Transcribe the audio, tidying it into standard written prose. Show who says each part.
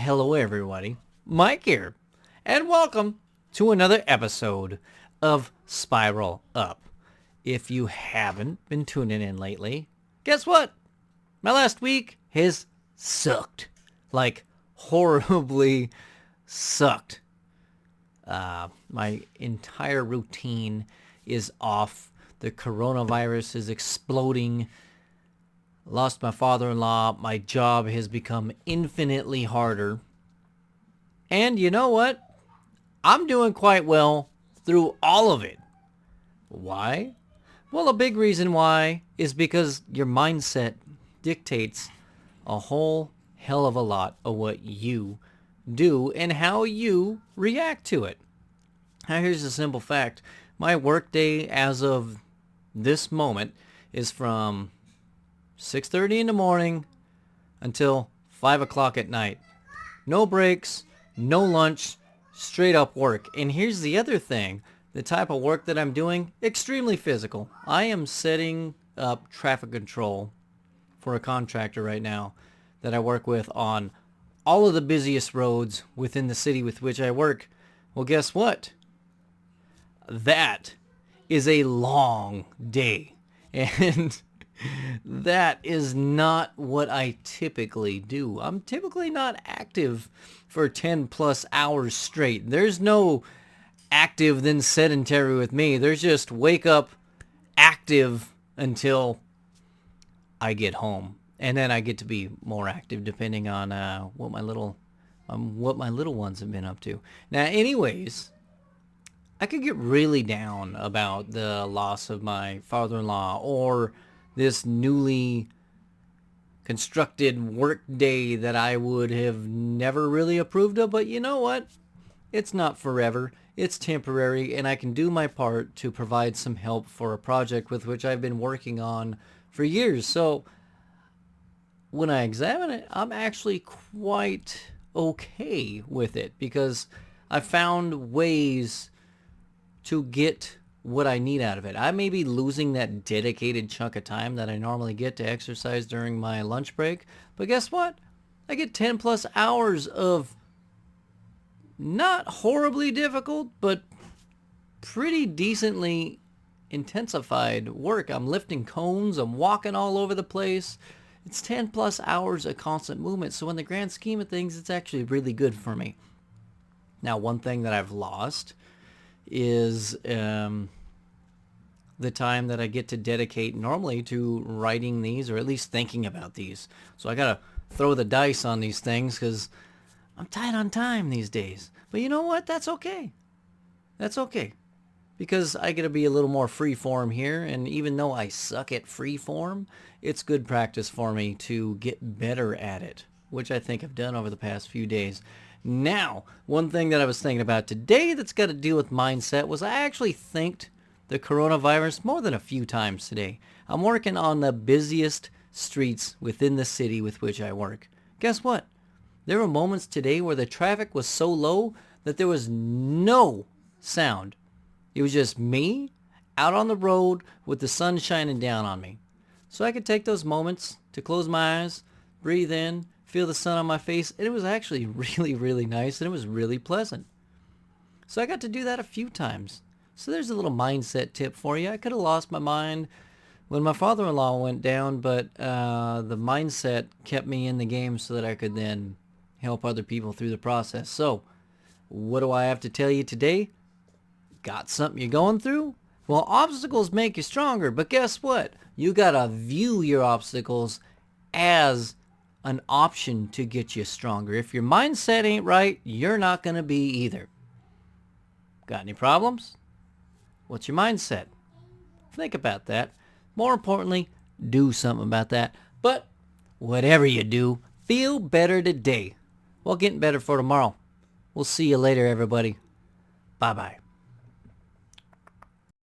Speaker 1: Hello everybody, Mike here, and welcome to another episode of Spiral Up. If you haven't been tuning in lately, guess what? My last week has sucked. Like, horribly sucked. My entire routine is off. The coronavirus is exploding. Lost my father-in-law. My job has become infinitely harder. And you know what? I'm doing quite well through all of it. Why? Well, a big reason why is because your mindset dictates a whole hell of a lot of what you do and how you react to it. Now, here's a simple fact. My workday as of this moment is from 6:30 in the morning until 5 o'clock at night. No breaks, no lunch, straight up work. And here's the other thing. The type of work that I'm doing, extremely physical. I am setting up traffic control for a contractor right now that I work with on all of the busiest roads within the city with which I work. Well, guess what? That is a long day. And that is not what I typically do. I'm typically not active for 10 plus hours straight. There's no active then sedentary with me. There's just wake up active until I get home. And then I get to be more active depending on what my little ones have been up to. Now, anyways, I could get really down about the loss of my father-in-law or this newly constructed work day that I would have never really approved of. But you know what? It's not forever. It's temporary, and I can do my part to provide some help for a project with which I've been working on for years. So when I examine it, I'm actually quite okay with it because I found ways to get what I need out of it. I may be losing that dedicated chunk of time that I normally get to exercise during my lunch break, but guess what? I get 10 plus hours of not horribly difficult, but pretty decently intensified work. I'm lifting cones, I'm walking all over the place. It's 10 plus hours of constant movement, so in the grand scheme of things, it's actually really good for me. Now, one thing that I've lost is the time that I get to dedicate normally to writing these, or at least thinking about these. So I gotta throw the dice on these things because I'm tight on time these days. But you know what? That's okay. That's okay. Because I get to be a little more free form here, and even though I suck at free form, it's good practice for me to get better at it, which I think I've done over the past few days. Now, one thing that I was thinking about today that's got to do with mindset was I actually thanked the coronavirus more than a few times today. I'm working on the busiest streets within the city with which I work. Guess what? There were moments today where the traffic was so low that there was no sound. It was just me out on the road with the sun shining down on me. So I could take those moments to close my eyes, breathe in, feel the sun on my face, and it was actually really, really nice, and it was really pleasant. So I got to do that a few times. So there's a little mindset tip for you. I could have lost my mind when my father-in-law went down, but the mindset kept me in the game so that I could then help other people through the process. So what do I have to tell you today? Got something you're going through? Well, obstacles make you stronger, but guess what? You got to view your obstacles as an option to get you stronger. If your mindset ain't right, you're not going to be either. Got any problems? What's your mindset? Think about that. More importantly, do something about that. But whatever you do, feel better today while getting better for tomorrow. We'll see you later, everybody. Bye-bye.